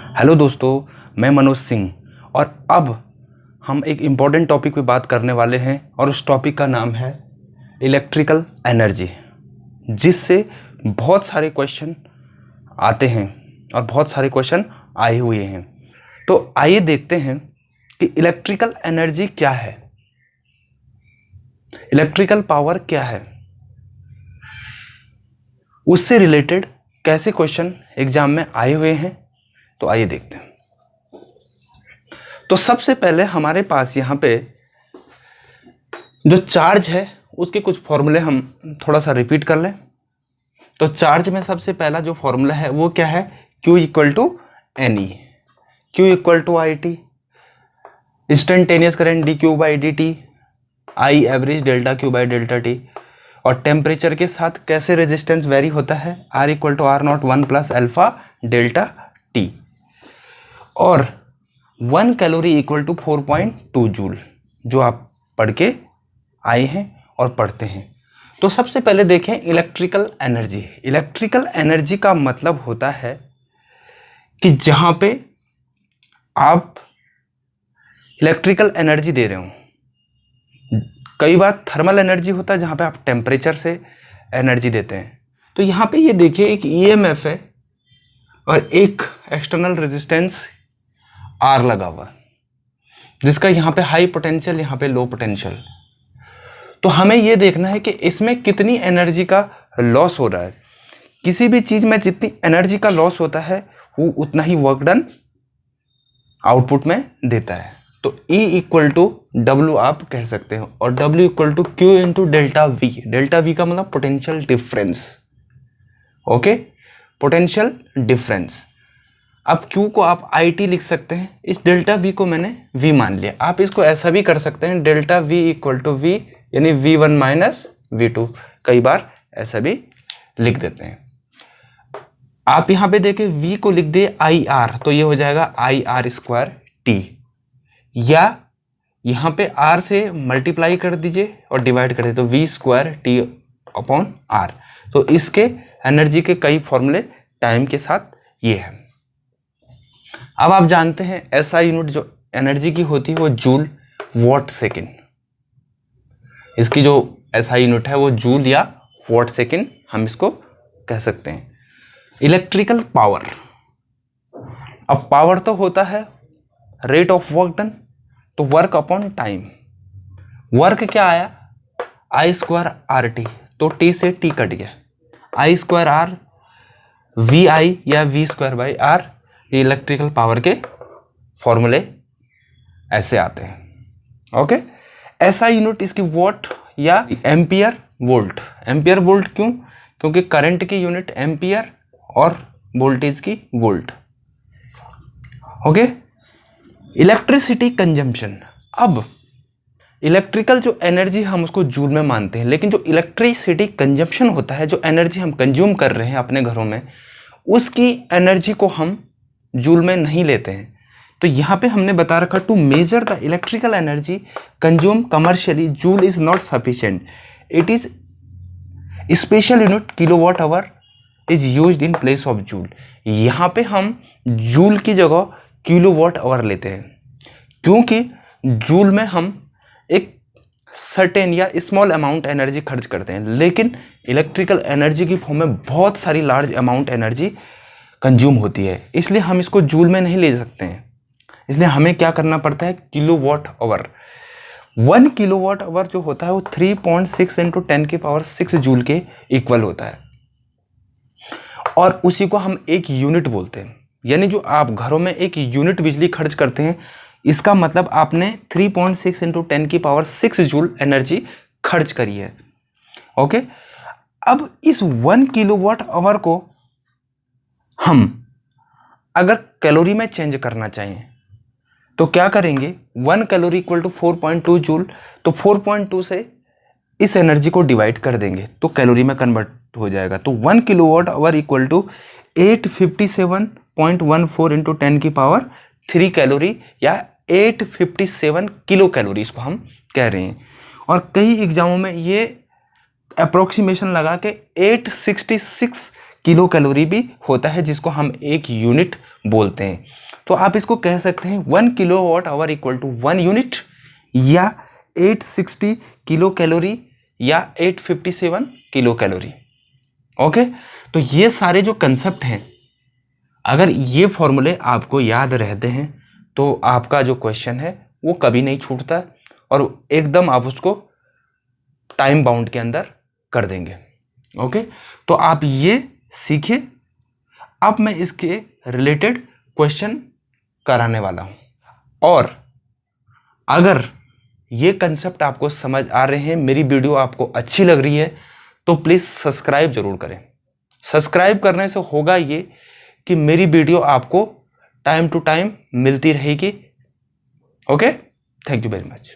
Hello दोस्तों, मैं मनोज सिंह और अब हम एक इम्पॉर्टेंट टॉपिक पे बात करने वाले हैं और उस टॉपिक का नाम है इलेक्ट्रिकल एनर्जी, जिससे बहुत सारे क्वेश्चन आते हैं और बहुत सारे क्वेश्चन आए हुए हैं। तो आइए देखते हैं कि इलेक्ट्रिकल एनर्जी क्या है, इलेक्ट्रिकल पावर क्या है, उससे रिलेटेड कैसे क्वेश्चन एग्जाम में आए हुए हैं। तो आइए देखते हैं। तो सबसे पहले हमारे पास यहाँ पे जो चार्ज है उसके कुछ फॉर्मूले हम थोड़ा सा रिपीट कर लें। तो चार्ज में सबसे पहला जो फॉर्मूला है वो क्या है, Q equal to N E, Q equal to I T, instantaneous current D Q by D T, I average delta Q by delta T. और टेम्परेचर के साथ कैसे रेजिस्टेंस वेरी होता है, R equal to R naught 1 plus alpha delta T. और 1 calorie equal to 4.2 joule, जो आप पढ़ के आए हैं और पढ़ते हैं। तो सबसे पहले देखें इलेक्ट्रिकल एनर्जी। इलेक्ट्रिकल एनर्जी का मतलब होता है कि जहां पे आप इलेक्ट्रिकल एनर्जी दे रहे हो। कई बार थर्मल एनर्जी होता है जहां पे आप टेम्परेचर से एनर्जी देते हैं। तो यहां पे ये देखिए एक ईएमएफ है और एक एक्सटर्नल रेजिस्टेंस आर लगा हुआ, जिसका यहाँ पे हाई पोटेंशियल, यहाँ पे लो पोटेंशियल। तो हमें ये देखना है कि इसमें कितनी एनर्जी का लॉस हो रहा है। किसी भी चीज़ में जितनी एनर्जी का लॉस होता है वो उतना ही वर्क डन आउटपुट में देता है। तो E इक्वल टू डब्ल्यू आप कह सकते हो, और W equal to Q into delta V. Delta V का मतलब potential difference. Okay, potential difference. अब Q को आप IT लिख सकते हैं, इस डेल्टा V को मैंने V मान लिया। आप इसको ऐसा भी कर सकते हैं, delta V equal to V यानी V1 माइनस V2, कई बार ऐसा भी लिख देते हैं। आप यहाँ पे देखें V को लिख दिए IR, तो ये हो जाएगा IR स्क्वायर T, या यहाँ पे R से मल्टीप्लाई कर दीजिए और डिवाइड कर दीजिए, तो V square T upon R। तो इसके एनर्जी के कई फॉर्मूले टाइम के साथ ये है। अब आप जानते हैं SI यूनिट जो एनर्जी की होती है वो जूल वॉट सेकेंड। इसकी जो SI यूनिट है वो जूल या वॉट सेकेंड हम इसको कह सकते हैं। इलेक्ट्रिकल पावर, अब पावर तो होता है रेट ऑफ वर्क डन, तो वर्क अपॉन टाइम। वर्क क्या आया, आई स्क्वायर आर टी, तो टी से टी कट गया, आई स्क्वायर आर वी आई या वी स्क्वायर बाई आर। ये इलेक्ट्रिकल पावर के फॉर्मूले ऐसे आते हैं। ओके, SI यूनिट इसकी वॉट या एम्पियर वोल्ट। एम्पियर वोल्ट क्यों, क्योंकि करंट की यूनिट एम्पियर और वोल्टेज की वोल्ट। Okay, electricity consumption. अब इलेक्ट्रिकल जो एनर्जी हम उसको जूल में मानते हैं, लेकिन जो इलेक्ट्रिसिटी कंजम्पशन होता है, जो एनर्जी हम कंज्यूम कर रहे हैं अपने घरों में, उसकी एनर्जी को हम जूल में नहीं लेते हैं। तो यहाँ पे हमने बता रखा to measure the electrical energy consume commercially joule is not sufficient, it is special unit kilowatt hour is used in place of joule. यहाँ पे हम जूल की जगह किलोवाट आवर लेते हैं, क्योंकि जूल में हम एक सर्टेन या स्मॉल अमाउंट एनर्जी खर्च करते हैं, लेकिन इलेक्ट्रिकल एनर्जी की फॉर्म में बहुत सारी लार्ज अमाउंट एनर्जी कंज्यूम होती है, इसलिए हम इसको जूल में नहीं ले सकते हैं। इसलिए हमें क्या करना पड़ता है, किलोवाट आवर। 1 किलोवाट आवर जो होता है वो 3.6 इंटू 10 की पावर 6 जूल के इक्वल होता है, और उसी को हम एक यूनिट बोलते हैं। यानी जो आप घरों में एक यूनिट बिजली खर्च करते हैं, इसका मतलब आपने 3.6 इंटू 10 की पावर 6 जूल एनर्जी खर्च करी है। ओके, अब इस 1 किलोवाट आवर को हम अगर कैलोरी में चेंज करना चाहें तो क्या करेंगे, 1 कैलोरी इक्वल टू 4.2 जूल, तो 4.2 से इस एनर्जी को डिवाइड कर देंगे तो कैलोरी में कन्वर्ट हो जाएगा। तो 1 kilowatt hour equal to 857.14 into 10 की पावर 3 कैलोरी, या 857 किलो कैलोरी इसको हम कह रहे हैं। और कई एग्जामों में ये अप्रोक्सीमेशन लगा के 866 किलो कैलोरी भी होता है, जिसको हम एक यूनिट बोलते हैं। तो आप इसको कह सकते हैं 1 kilowatt hour equal to 1 unit, या 860 किलो कैलोरी, या 857 किलो कैलोरी। ओके, तो ये सारे जो कंसेप्ट हैं, अगर ये फॉर्मूले आपको याद रहते हैं तो आपका जो क्वेश्चन है वो कभी नहीं छूटता और एकदम आप उसको टाइम बाउंड के अंदर कर देंगे। ओके, तो आप ये सीखिए। अब मैं इसके रिलेटेड क्वेश्चन कराने वाला हूं, और अगर ये कंसेप्ट आपको समझ आ रहे हैं, मेरी वीडियो आपको अच्छी लग रही है, तो प्लीज़ सब्सक्राइब जरूर करें। सब्सक्राइब करने से होगा ये कि मेरी वीडियो आपको टाइम टू टाइम मिलती रहेगी। Okay, thank you very much.